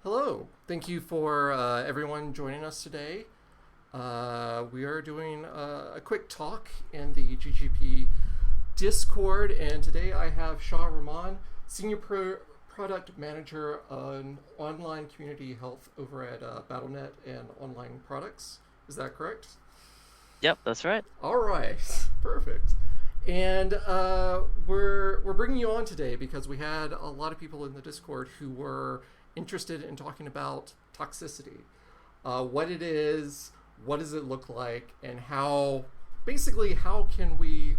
Hello. Thank you for everyone joining us today. We are doing a quick talk in the GGP Discord, and today I have Shah Rahman, Product Manager on Online Community Health over at BattleNet and Online Products. Is that correct? Yep, that's right. All right, perfect. And we're bringing you on today because we had a lot of people in the Discord who were interested in talking about toxicity, what it is, what does it look like, and how can we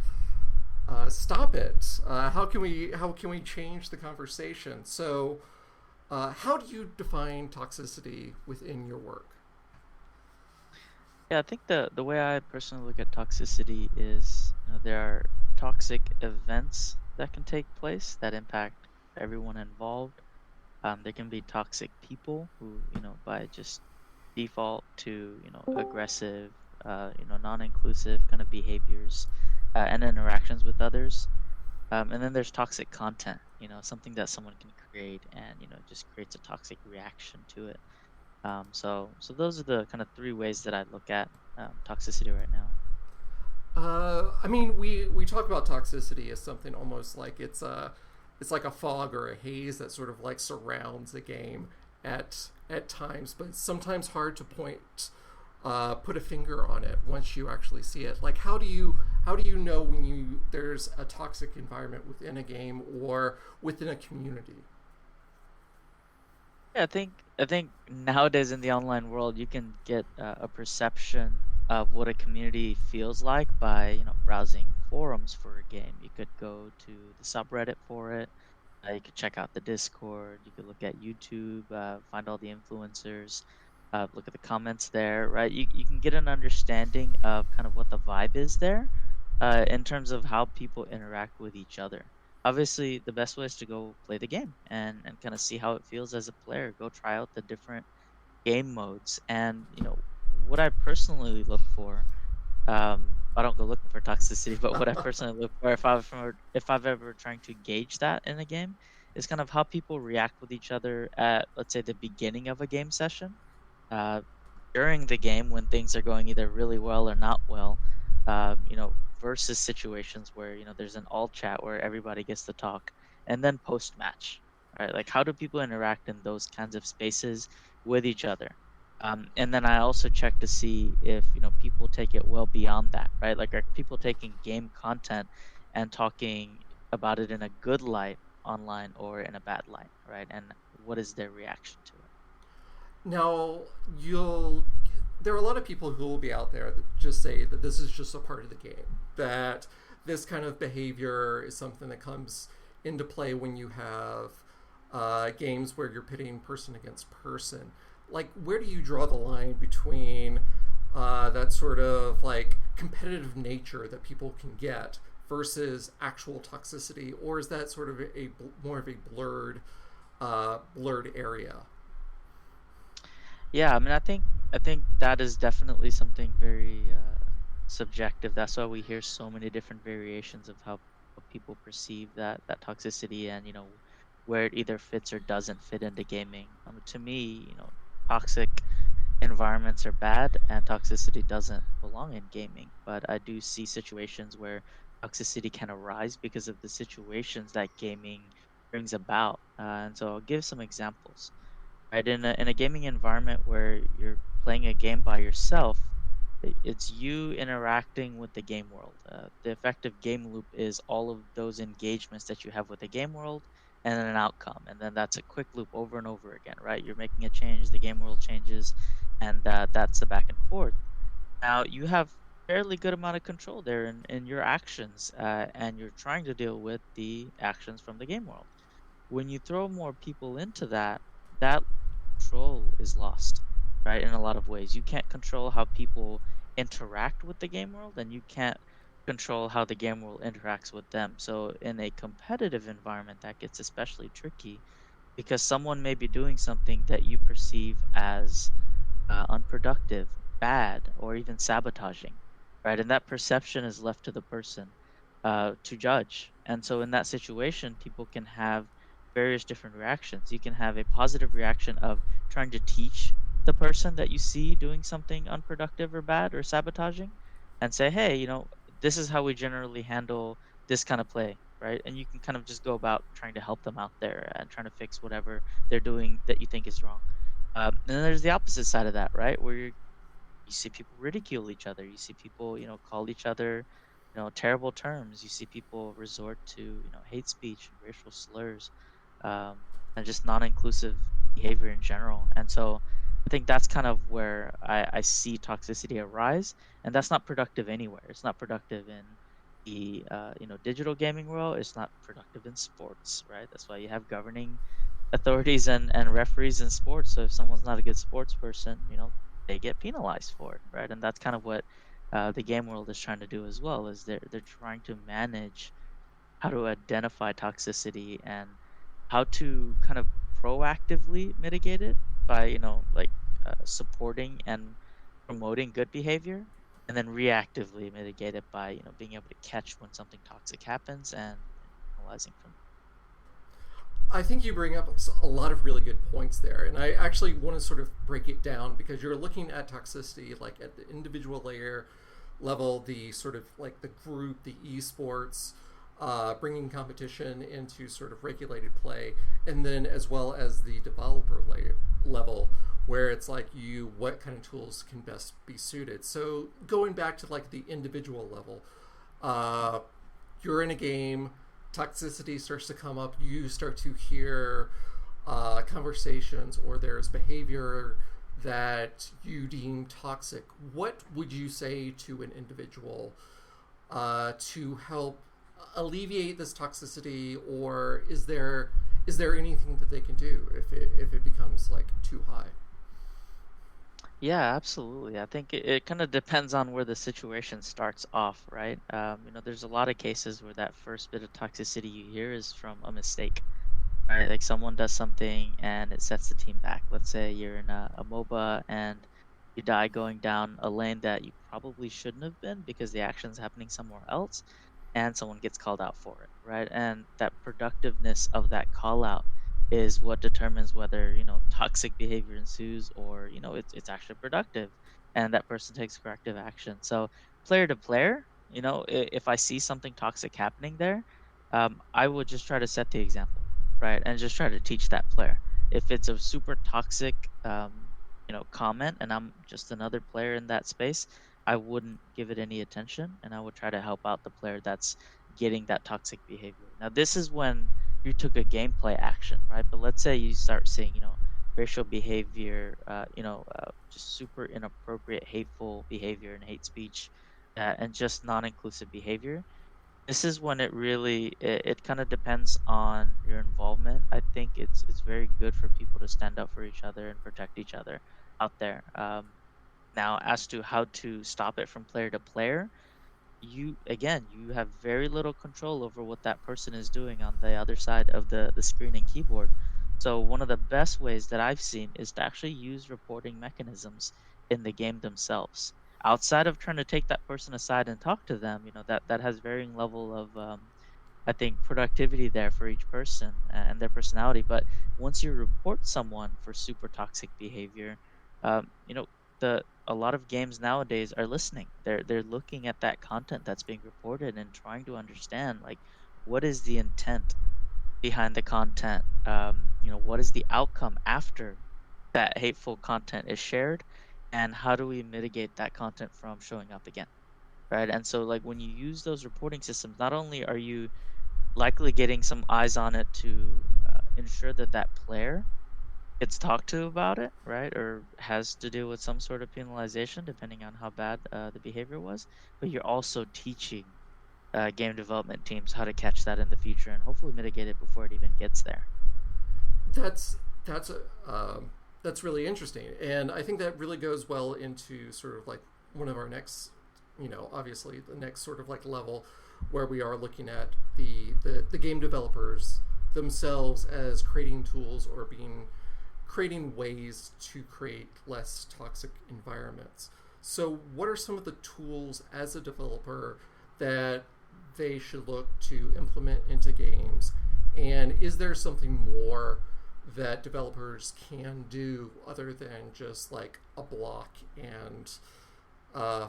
stop it? How can we change the conversation? So, how do you define toxicity within your work? Yeah, I think the way I personally look at toxicity is, there are toxic events that can take place that impact everyone involved. There can be toxic people who, by just default to, aggressive, non-inclusive kind of behaviors and interactions with others. And then there's toxic content, something that someone can create and, just creates a toxic reaction to it. So those are the kind of three ways that I look at toxicity right now. I mean, we talk about toxicity as something almost like it's like a fog or a haze that sort of like surrounds a game at times, but it's sometimes hard to put a finger on it once you actually see it. Like, how do you know when there's a toxic environment within a game or within a community? Yeah, I think nowadays in the online world, you can get a perception of what a community feels like by browsing forums for a game. You could go to the subreddit for it. You could check out the Discord. You could look at YouTube, find all the influencers, look at the comments there, right? You can get an understanding of kind of what the vibe is there, in terms of how people interact with each other. Obviously, the best way is to go play the game and kind of see how it feels as a player. Go try out the different game modes, and what I personally look for. I don't go looking for toxicity, but what I personally look for if I've ever trying to gauge that in a game is kind of how people react with each other at, let's say, the beginning of a game session, uh, during the game when things are going either really well or not well, versus situations where there's an all chat where everybody gets to talk, and then post match, right? Like, how do people interact in those kinds of spaces with each other? And then I also check to see if people take it well beyond that, right? Like, are people taking game content and talking about it in a good light online or in a bad light, right? And what is their reaction to it? Now, you'll there are a lot of people who will be out there that just say that this is just a part of the game, that this kind of behavior is something that comes into play when you have games where you're pitting person against person. Like, where do you draw the line between that sort of like competitive nature that people can get versus actual toxicity, or is that sort of a more of a blurred area? Yeah, I mean, I think that is definitely something very subjective. That's why we hear so many different variations of how people perceive that toxicity, and where it either fits or doesn't fit into gaming. To me, toxic environments are bad, and toxicity doesn't belong in gaming. But I do see situations where toxicity can arise because of the situations that gaming brings about. And so I'll give some examples. Right, in a gaming environment where you're playing a game by yourself, it's you interacting with the game world. The effective game loop is all of those engagements that you have with the game world, and then an outcome, and then that's a quick loop over and over again. Right, you're making a change, the game world changes, and that's the back and forth. Now you have fairly good amount of control there in your actions, and you're trying to deal with the actions from the game world. When you throw more people into that control is lost, right? In a lot of ways, you can't control how people interact with the game world, and you can't control how the game world interacts with them. So in a competitive environment, that gets especially tricky because someone may be doing something that you perceive as unproductive, bad, or even sabotaging, right? And that perception is left to the person to judge. And so in that situation, people can have various different reactions. You can have a positive reaction of trying to teach the person that you see doing something unproductive or bad or sabotaging, and say, hey, this is how we generally handle this kind of play, right? And you can kind of just go about trying to help them out there and trying to fix whatever they're doing that you think is wrong. And then there's the opposite side of that, right? Where you see people ridicule each other. You see people, call each other, terrible terms. You see people resort to, hate speech and racial slurs, and just non-inclusive behavior in general. And so I think that's kind of where I see toxicity arise, and that's not productive anywhere. It's not productive in the digital gaming world. It's not productive in sports, right? That's why you have governing authorities and referees in sports. So if someone's not a good sports person, they get penalized for it, right? And that's kind of what the game world is trying to do as well. Is they're trying to manage how to identify toxicity and how to kind of proactively mitigate it by supporting and promoting good behavior, and then reactively mitigate it by being able to catch when something toxic happens and penalizing from. I think you bring up a lot of really good points there, and I actually want to sort of break it down because you're looking at toxicity like at the individual layer level, the sort of like the group, the esports, bringing competition into sort of regulated play, and then as well as the developer level, where it's like what kind of tools can best be suited. So going back to like the individual level, uh, you're in a game, toxicity starts to come up, you start to hear conversations, or there's behavior that you deem toxic. What would you say to an individual to help alleviate this toxicity, or is there anything that they can do if it becomes like too high? Yeah, absolutely. I think it kind of depends on where the situation starts off, right? There's a lot of cases where that first bit of toxicity you hear is from a mistake, right? Like someone does something and it sets the team back. Let's say you're in a MOBA and you die going down a lane that you probably shouldn't have been because the action's happening somewhere else, and someone gets called out for it, right? And that productiveness of that call out is what determines whether, toxic behavior ensues or, it's actually productive and that person takes corrective action. So player to player, if I see something toxic happening there, I would just try to set the example, right? And just try to teach that player. If it's a super toxic, comment and I'm just another player in that space, I wouldn't give it any attention and I would try to help out the player that's getting that toxic behavior. Now, this is when you took a gameplay action, right? But let's say you start seeing, racial behavior, just super inappropriate, hateful behavior and hate speech, and just non-inclusive behavior. This is when it kind of depends on your involvement. I think it's very good for people to stand up for each other and protect each other out there. Now, as to how to stop it from player to player, you have very little control over what that person is doing on the other side of the screen and keyboard. So one of the best ways that I've seen is to actually use reporting mechanisms in the game themselves. Outside of trying to take that person aside and talk to them, that has varying level of I think productivity there for each person and their personality. But once you report someone for super toxic behavior, the a lot of games nowadays are listening. They're looking at that content that's being reported and trying to understand like what is the intent behind the content. What is the outcome after that hateful content is shared, and how do we mitigate that content from showing up again, right? And so like when you use those reporting systems, not only are you likely getting some eyes on it to ensure that that player gets talked to about it, right? Or has to deal with some sort of penalization depending on how bad the behavior was. But you're also teaching game development teams how to catch that in the future and hopefully mitigate it before it even gets there. That's that's a that's really interesting, and I think that really goes well into sort of like one of our next, obviously the next sort of like level, where we are looking at the game developers themselves as creating tools or being creating ways to create less toxic environments. So, what are some of the tools as a developer that they should look to implement into games, And is there something more that developers can do other than just like a block and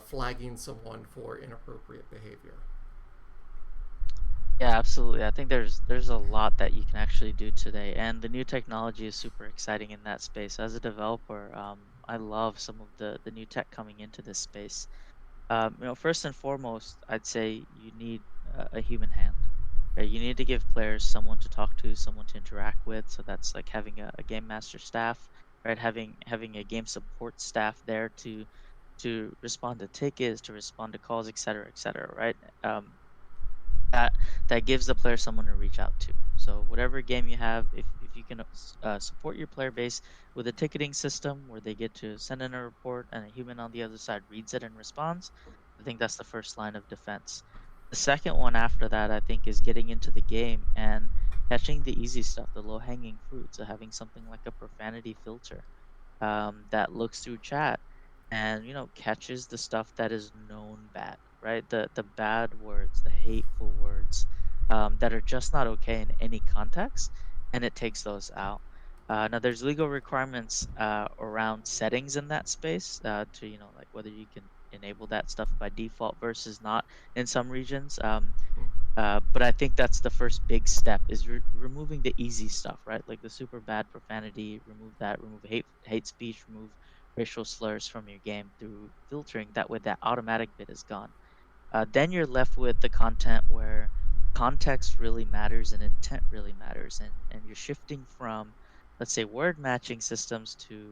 flagging someone for inappropriate behavior? Yeah, absolutely. I think there's a lot that you can actually do today, and the new technology is super exciting in that space. As a developer, I love some of the new tech coming into this space. First and foremost, I'd say you need a human hand. Right? You need to give players someone to talk to, someone to interact with. So that's like having a game master staff, right? Having a game support staff there to respond to tickets, to respond to calls, et cetera, right? That that gives the player someone to reach out to. So whatever game you have, if you can support your player base with a ticketing system where they get to send in a report and a human on the other side reads it and responds, I think that's the first line of defense. The second one after that, I think, is getting into the game and catching the easy stuff, the low hanging fruit. So having something like a profanity filter that looks through chat and catches the stuff that is known bad, right? The bad words, the hateful words that are just not okay in any context, and it takes those out. Now there's legal requirements around settings in that space to like whether you can enable that stuff by default versus not in some regions. But I think that's the first big step is removing the easy stuff, right? Like the super bad profanity, remove that, remove hate speech, remove racial slurs from your game through filtering. That way, that automatic bit is gone. Then you're left with the content where context really matters and intent really matters, and you're shifting from, let's say, word matching systems to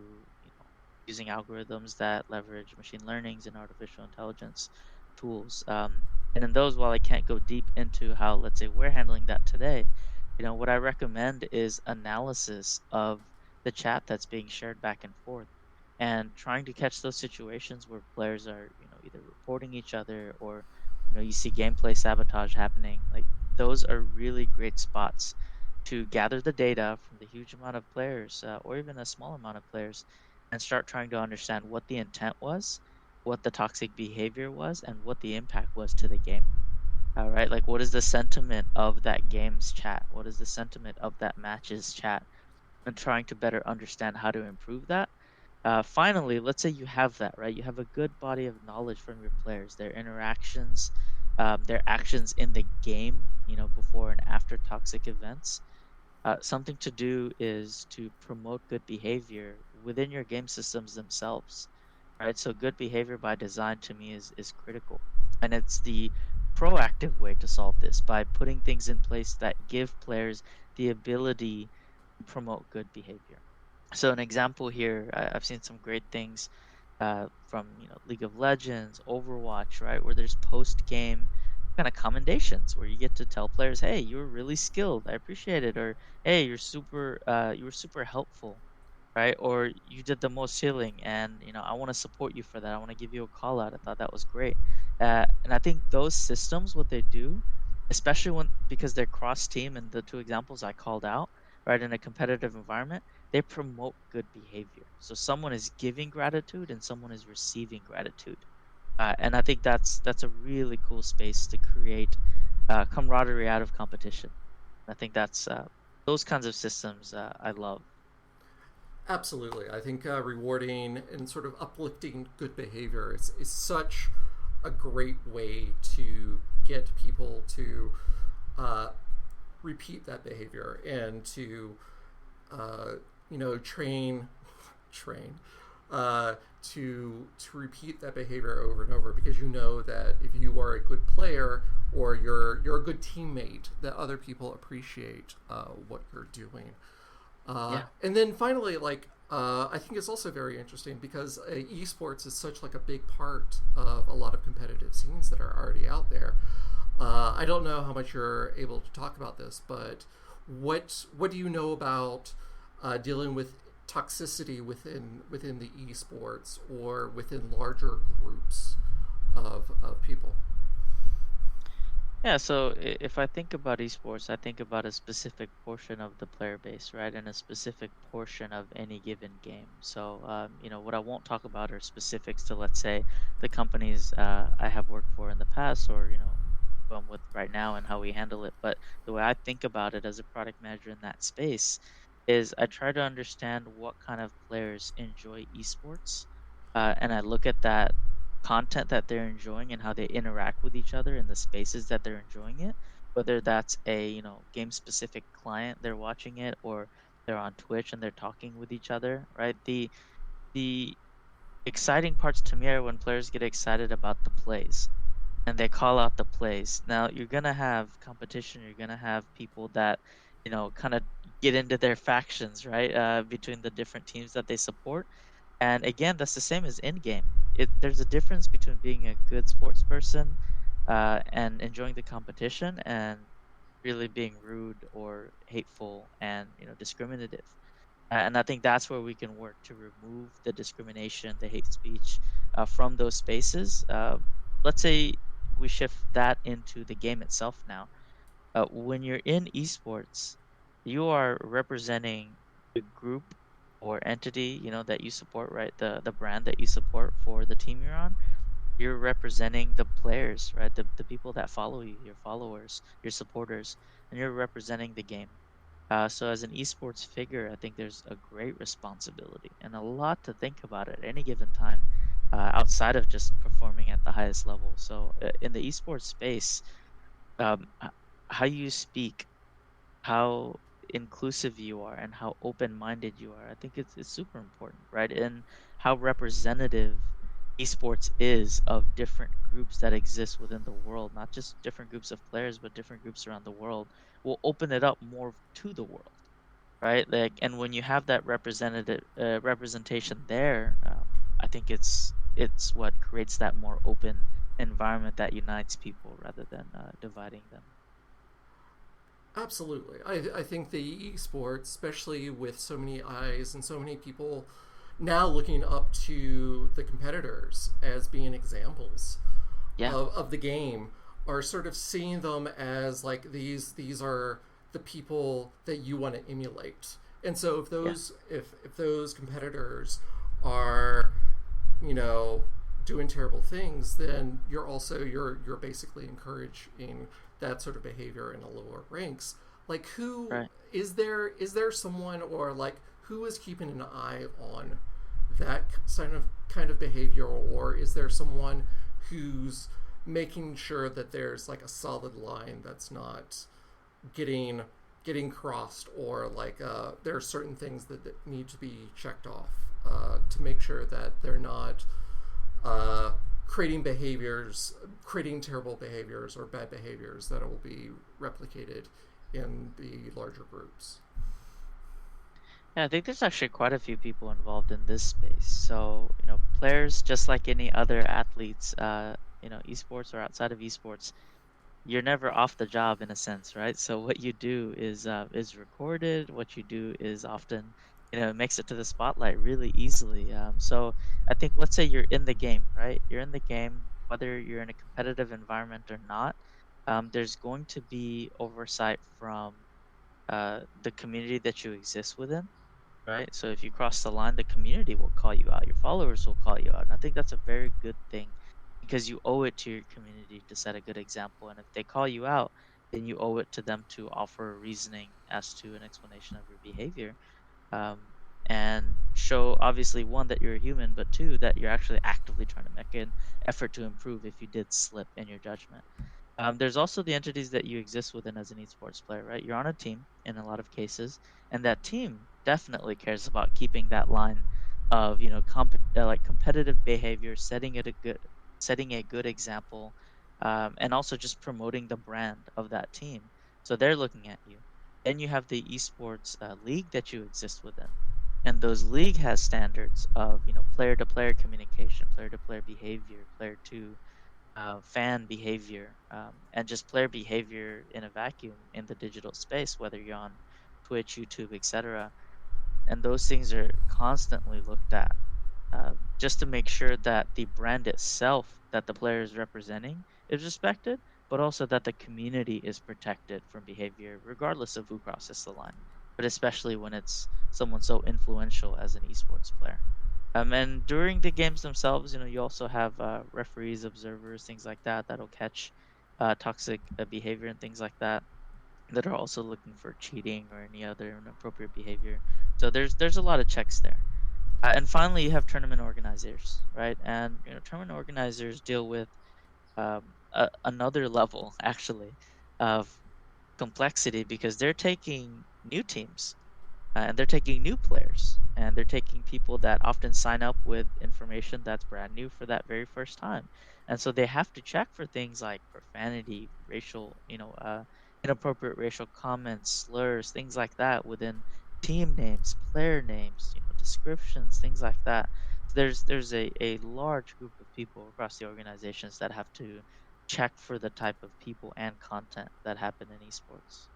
using algorithms that leverage machine learnings and artificial intelligence tools. And in those, while I can't go deep into how, let's say, we're handling that today, what I recommend is analysis of the chat that's being shared back and forth and trying to catch those situations where players are either reporting each other or you see gameplay sabotage happening. Like those are really great spots to gather the data from the huge amount of players or even a small amount of players and start trying to understand what the intent was, what the toxic behavior was, and what the impact was to the game. All right, like what is the sentiment of that game's chat, what is the sentiment of that match's chat, and trying to better understand how to improve that. Finally, let's say you have that, right? You have a good body of knowledge from your players, their interactions, their actions in the game, before and after toxic events. Something to do is to promote good behavior within your game systems themselves, right? So good behavior by design to me is critical, and it's the proactive way to solve this by putting things in place that give players the ability to promote good behavior. So an example here, I've seen some great things from League of Legends, Overwatch, right, where there's post game kind of commendations where you get to tell players, "Hey, you were really skilled. I appreciate it," or "Hey, you were super helpful." Right? Or you did the most healing, and I want to support you for that. I want to give you a call out. I thought that was great. And I think those systems, what they do, especially when because they're cross team and the two examples I called out, right, in a competitive environment, they promote good behavior. So someone is giving gratitude and someone is receiving gratitude. And I think that's a really cool space to create camaraderie out of competition. I think that's those kinds of systems I love. Absolutely. I think rewarding and sort of uplifting good behavior is such a great way to get people to uh, repeat that behavior and to uh, train to repeat that behavior over and over, because you know that if you are a good player or you're a good teammate, that other people appreciate what you're doing. Yeah. And then finally, like I think it's also very interesting because esports is such like a big part of a lot of competitive scenes that are already out there. I don't know how much you're able to talk about this, but what do you know about dealing with toxicity within the esports or within larger groups of people? Yeah, so if I think about esports, I think about a specific portion of the player base, right? And a specific portion of any given game. So, what I won't talk about are specifics to, let's say, the companies I have worked for in the past or, with right now and how we handle it. But the way I think about it as a product manager in that space is I try to understand what kind of players enjoy esports, and I look at that content that they're enjoying and how they interact with each other in the spaces that they're enjoying it. Whether that's a game specific client they're watching it, or they're on Twitch and they're talking with each other, right? The exciting parts to me are when players get excited about the plays and they call out the plays. Now you're gonna have competition. You're gonna have people that kind of get into their factions, right? Between the different teams that they support. And again, that's the same as in game. There's a difference between being a good sports person and enjoying the competition, and really being rude or hateful and discriminative. And I think that's where we can work to remove the discrimination, the hate speech from those spaces. Let's say we shift that into the game itself now. When you're in esports, you are representing the group or entity that you support, right? The brand that you support for the team you're on. You're representing the players, right? The people that follow you, your followers, your supporters, and you're representing the game. So as an esports figure, I think there's a great responsibility and a lot to think about at any given time, outside of just performing at the highest level. So in the esports space, how you speak, how inclusive you are, and how open-minded you are, I think it's super important, right? And how representative esports is of different groups that exist within the world, not just different groups of players, but different groups around the world, will open it up more to the world, right? Like, and when you have that representative representation there, I think it's what creates that more open environment that unites people rather than dividing them. Absolutely. I think the esports, especially with so many eyes and so many people now looking up to the competitors as being examples Yeah, of the game, are sort of seeing them as like these are the people that you want to emulate. And so yeah. if those competitors are, you know, doing terrible things, then you're basically encouraging that sort of behavior in the lower ranks. Like, who Right. is there someone, or like who is keeping an eye on that kind of behavior, or is there someone who's making sure that there's like a solid line that's not getting crossed, or like there are certain things that need to be checked off to make sure that they're not uh, creating terrible behaviors or bad behaviors that will be replicated in the larger groups. Yeah, I think there's actually quite a few people involved in this space. So, players, just like any other athletes, esports or outside of esports, you're never off the job in a sense, right? So what you do is recorded. What you do is often, makes it to the spotlight really easily. So I think, let's say you're in the game, right? You're in the game, whether you're in a competitive environment or not. There's going to be oversight from the community that you exist within, right? So if you cross the line, the community will call you out. Your followers will call you out. And I think that's a very good thing, because you owe it to your community to set a good example. And if they call you out, then you owe it to them to offer a reasoning as to an explanation of your behavior. Um, and show, obviously, one, that you're a human, but two, that you're actually actively trying to make an effort to improve if you did slip in your judgment. There's also the entities that you exist within as an esports player, right? You're on a team in a lot of cases, and that team definitely cares about keeping that line of like competitive behavior, setting a good example, and also just promoting the brand of that team. So they're looking at you. Then you have the esports league that you exist within, and those league has standards of player to player communication, player to player behavior, player to fan behavior, and just player behavior in a vacuum in the digital space, whether you're on Twitch, YouTube, etc. And those things are constantly looked at, just to make sure that the brand itself that the player is representing is respected, but also that the community is protected from behavior, regardless of who crosses the line. But especially when it's someone so influential as an esports player. And during the games themselves, you also have referees, observers, things like that that'll catch toxic behavior and things like that are also looking for cheating or any other inappropriate behavior. So there's a lot of checks there. And finally, you have tournament organizers, right? And tournament organizers deal with another level actually of complexity because they're taking new teams and they're taking new players and they're taking people that often sign up with information that's brand new for that very first time, and so they have to check for things like profanity, racial, inappropriate racial comments, slurs, things like that within team names, player names, descriptions, things like that. So there's a large group of people across the organizations that have to check for the type of people and content that happen in esports.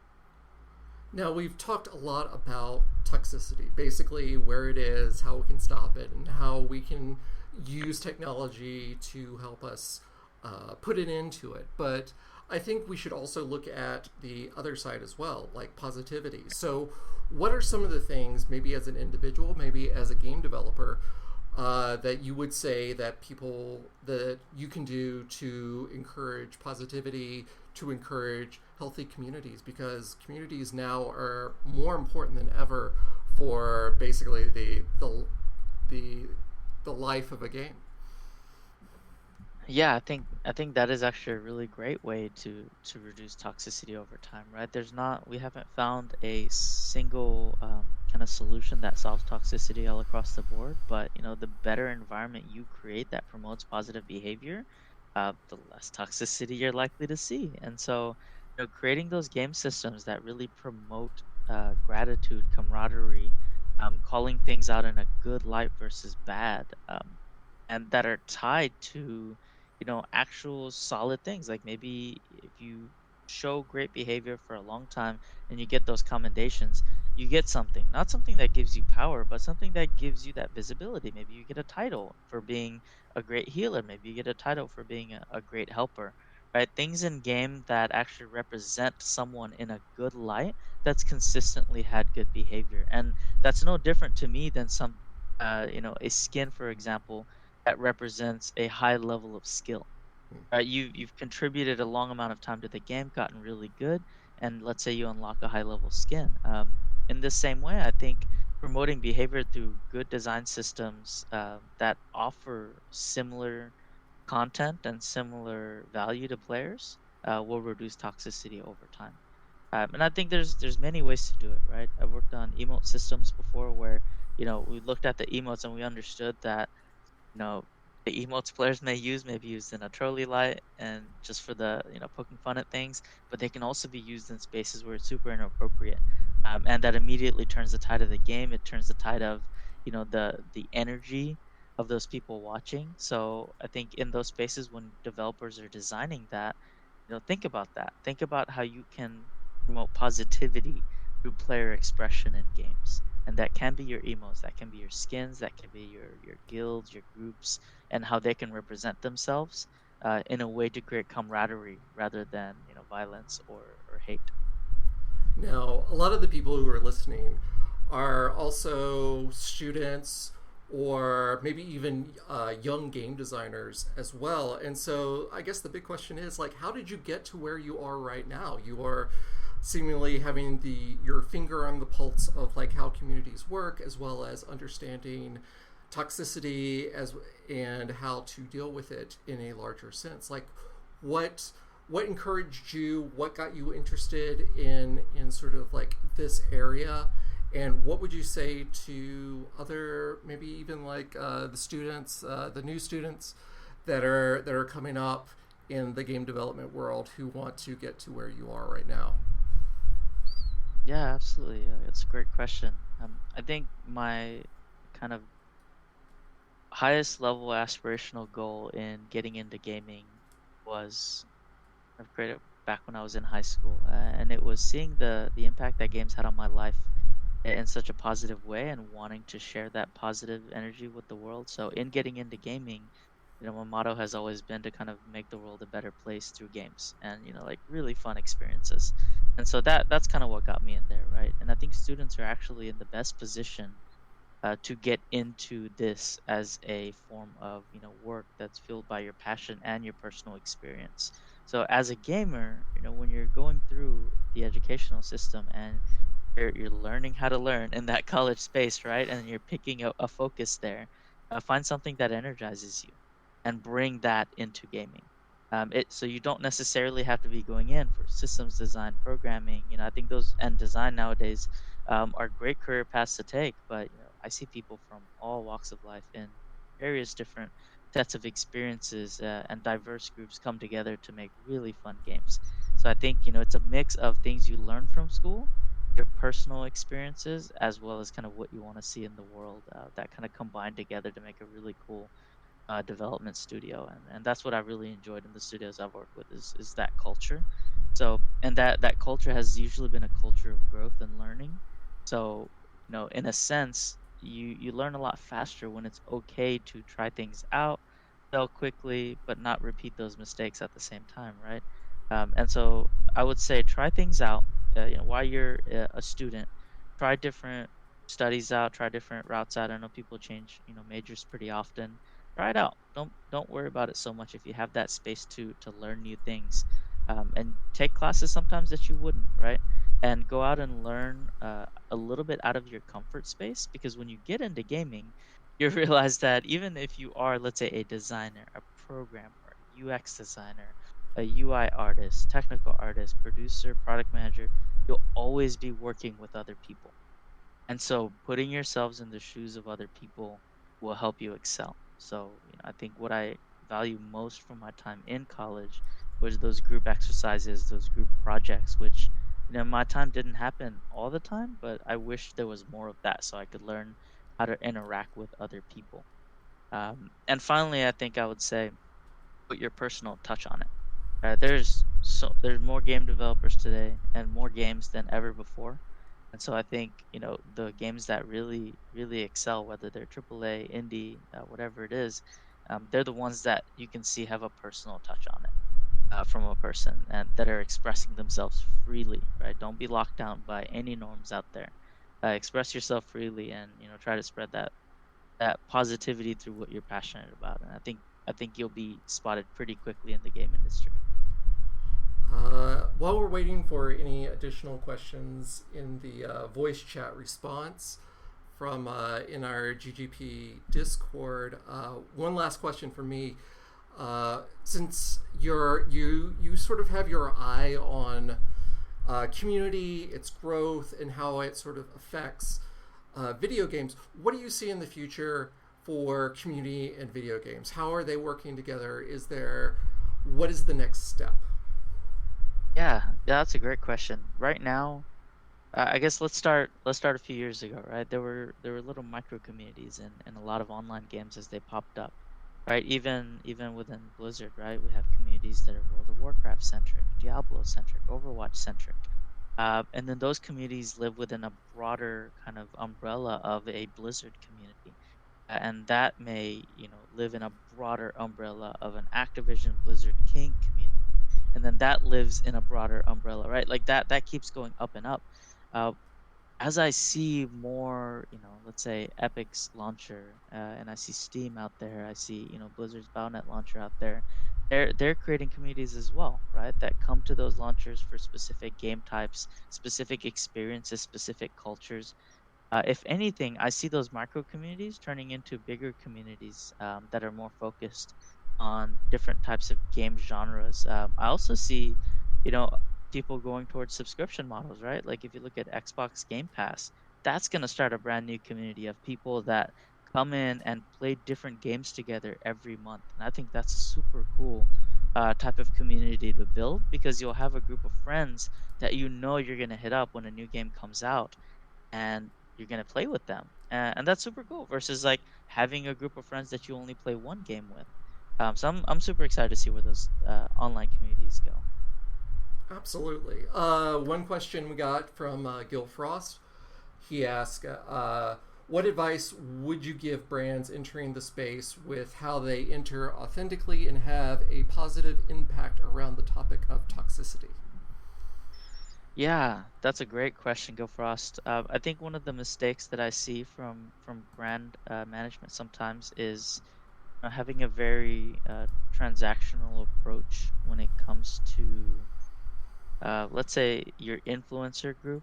Now, we've talked a lot about toxicity, basically where it is, how we can stop it, and how we can use technology to help us put an end to it. But I think we should also look at the other side as well, like positivity. So, what are some of the things, maybe as an individual, maybe as a game developer, that you would say that people that you can do to encourage positivity, to encourage healthy communities, because communities now are more important than ever for basically the the life of a game. Yeah, I think that is actually a really great way to reduce toxicity over time, right? We haven't found a single kind of solution that solves toxicity all across the board, but the better environment you create that promotes positive behavior, the less toxicity you're likely to see. And so, creating those game systems that really promote gratitude, camaraderie, calling things out in a good light versus bad, and that are tied to actual solid things. Like maybe if you show great behavior for a long time and you get those commendations, you get something, not something that gives you power, but something that gives you that visibility. Maybe you get a title for being a great healer. Maybe you get a title for being a great helper, right? Things in game that actually represent someone in a good light that's consistently had good behavior. And that's no different to me than a skin, for example, that represents a high level of skill. Right, you've contributed a long amount of time to the game, gotten really good, and let's say you unlock a high level skin. In the same way, I think promoting behavior through good design systems that offer similar content and similar value to players will reduce toxicity over time. And I think there's many ways to do it, right? I've worked on emote systems before where we looked at the emotes and we understood that you know, the emotes players may use may be used in a trolley light and just for the, poking fun at things, but they can also be used in spaces where it's super inappropriate. And that immediately turns the tide of the game. It turns the tide of, the energy of those people watching. So I think in those spaces when developers are designing that, think about that. Think about how you can promote positivity through player expression in games, and that can be your emotes, that can be your skins, that can be your guilds, your groups, and how they can represent themselves in a way to create camaraderie rather than violence or hate. Now, a lot of the people who are listening are also students or maybe even young game designers as well. And so I guess the big question is like, how did you get to where you are right now? You are seemingly having your finger on the pulse of like how communities work, as well as understanding toxicity and how to deal with it in a larger sense. Like, what what encouraged you? What got you interested in sort of like this area? And what would you say to other, maybe even like the students, the new students that are coming up in the game development world who want to get to where you are right now? Yeah, absolutely. It's a great question. I think my kind of highest level aspirational goal in getting into gaming was I've created back when I was in high school, and it was seeing the impact that games had on my life in such a positive way, and wanting to share that positive energy with the world. So, in getting into gaming, my motto has always been to kind of make the world a better place through games, and like really fun experiences. And so that's kind of what got me in there, right? And I think students are actually in the best position to get into this as a form of work that's fueled by your passion and your personal experience. So as a gamer, when you're going through the educational system and you're learning how to learn in that college space, right? And you're picking a focus there. Find something that energizes you and bring that into gaming. So you don't necessarily have to be going in for systems design, programming. I think those and design nowadays are great career paths to take. But I see people from all walks of life in various different sets of experiences and diverse groups come together to make really fun games. So I think it's a mix of things you learn from school, your personal experiences, as well as kind of what you want to see in the world, that kind of combine together to make a really cool development studio. And that's what I really enjoyed in the studios I've worked with is that culture. So and that culture has usually been a culture of growth and learning. So in a sense, you learn a lot faster when it's okay to try things out, fail quickly, but not repeat those mistakes at the same time, right? And so I would say try things out. While you're a student, try different studies out, try different routes out. I know people change majors pretty often. Try it out. Don't worry about it so much if you have that space to learn new things, and take classes sometimes that you wouldn't, right? And go out and learn a little bit out of your comfort space, because when you get into gaming, you realize that even if you are, let's say, a designer, a programmer, UX designer, a UI artist, technical artist, producer, product manager, you'll always be working with other people. And so putting yourselves in the shoes of other people will help you excel. So, I think what I value most from my time in college was those group exercises, those group projects, which, my time didn't happen all the time, but I wish there was more of that so I could learn how to interact with other people. And finally, I think I would say put your personal touch on it. There's more game developers today and more games than ever before. And so I think, the games that really, really excel, whether they're AAA, indie, whatever it is, they're the ones that you can see have a personal touch on it, from a person and that are expressing themselves freely, right? Don't be locked down by any norms out there. Express yourself freely and, try to spread that positivity through what you're passionate about. And I think you'll be spotted pretty quickly in the game industry. While we're waiting for any additional questions in the voice chat response from in our GGP Discord, one last question for me. Since you sort of have your eye on community, its growth, and how it sort of affects video games, what do you see in the future for community and video games? How are they working together? What is the next step? Yeah, that's a great question. Right now, I guess let's start a few years ago, right? There were little micro communities and a lot of online games as they popped up, right? Even within Blizzard, right? We have communities that are World of Warcraft centric, Diablo centric, Overwatch centric, and then those communities live within a broader kind of umbrella of a Blizzard community, and that may live in a broader umbrella of an Activision Blizzard King community, and then that lives in a broader umbrella, right? Like that keeps going up and up. Uh, as I see more, let's say Epic's launcher, and I see Steam out there, I see, Blizzard's Battle.net launcher out there. They're creating communities as well, right? That come to those launchers for specific game types, specific experiences, specific cultures. If anything, I see those micro communities turning into bigger communities, that are more focused on different types of game genres. I also see, you know, people going towards subscription models, right? Like if you look at Xbox Game Pass, that's going to start a brand new community of people that come in and play different games together every month. And I think that's a super cool type of community to build, because you'll have a group of friends that you're going to hit up when a new game comes out, and you're gonna play with them, and that's super cool. Versus like having a group of friends that you only play one game with. So I'm super excited to see where those online communities go. Absolutely. One question we got from Gil Frost. He asked, "What advice would you give brands entering the space with how they enter authentically and have a positive impact around the topic of toxicity?" Yeah, that's a great question, Go Frost. I think one of the mistakes that I see from brand management sometimes is having a very transactional approach when it comes to, let's say, your influencer group,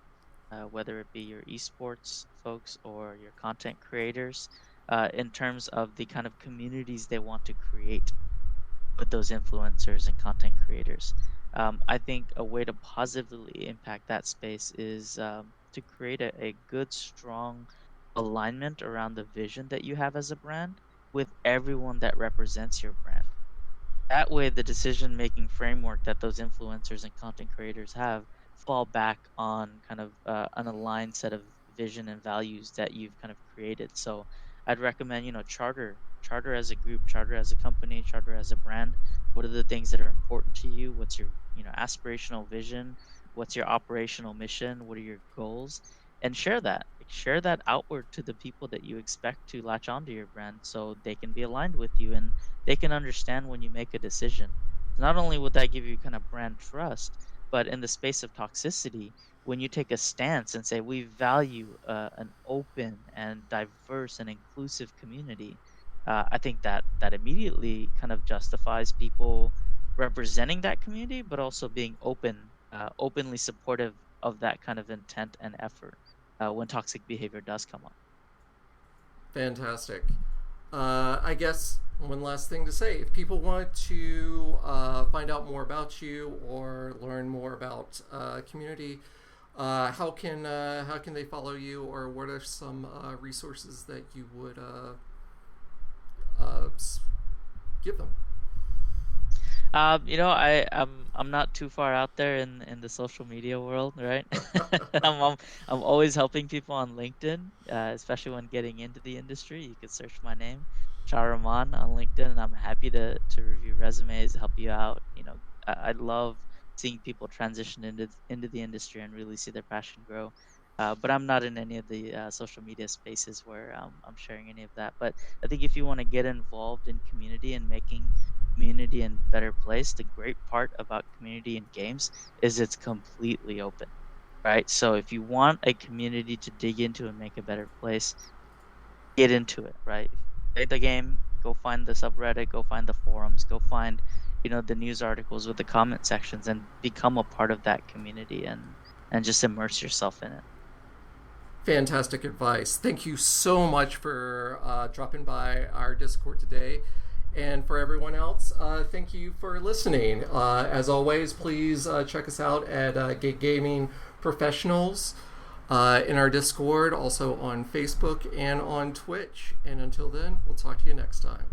whether it be your esports folks or your content creators, in terms of the kind of communities they want to create with those influencers and content creators. I think a way to positively impact that space is to create a good, strong alignment around the vision that you have as a brand with everyone that represents your brand. That way, the decision-making framework that those influencers and content creators have fall back on kind of an aligned set of vision and values that you've kind of created. So I'd recommend, charter as a group, charter as a company, charter as a brand. What are the things that are important to you? What's your, aspirational vision? What's your operational mission? What are your goals? And share that. Like, share that outward to the people that you expect to latch onto your brand so they can be aligned with you and they can understand when you make a decision. Not only would that give you kind of brand trust, but in the space of toxicity, when you take a stance and say we value an open and diverse and inclusive community, I think that immediately kind of justifies people representing that community, but also being openly supportive of that kind of intent and effort when toxic behavior does come up. Fantastic. I guess one last thing to say: if people want to find out more about you or learn more about community, how can they follow you, or what are some resources that you would uh, give them? I'm not too far out there in the social media world, right? I'm always helping people on LinkedIn, especially when getting into the industry. You could search my name, Shah Rahman, on LinkedIn, and I'm happy to review resumes, help you out. I love seeing people transition into the industry and really see their passion grow. But I'm not in any of the social media spaces where I'm sharing any of that. But I think if you want to get involved in community and making community and better place, the great part about community in games is it's completely open, right? So if you want a community to dig into and make a better place, get into it, right? If you play the game, go find the subreddit, go find the forums, go find, the news articles with the comment sections and become a part of that community and just immerse yourself in it. Fantastic advice. Thank you so much for dropping by our Discord today. And for everyone else, thank you for listening. As always, please check us out at Gate Gaming Professionals in our Discord, also on Facebook and on Twitch. And until then, we'll talk to you next time.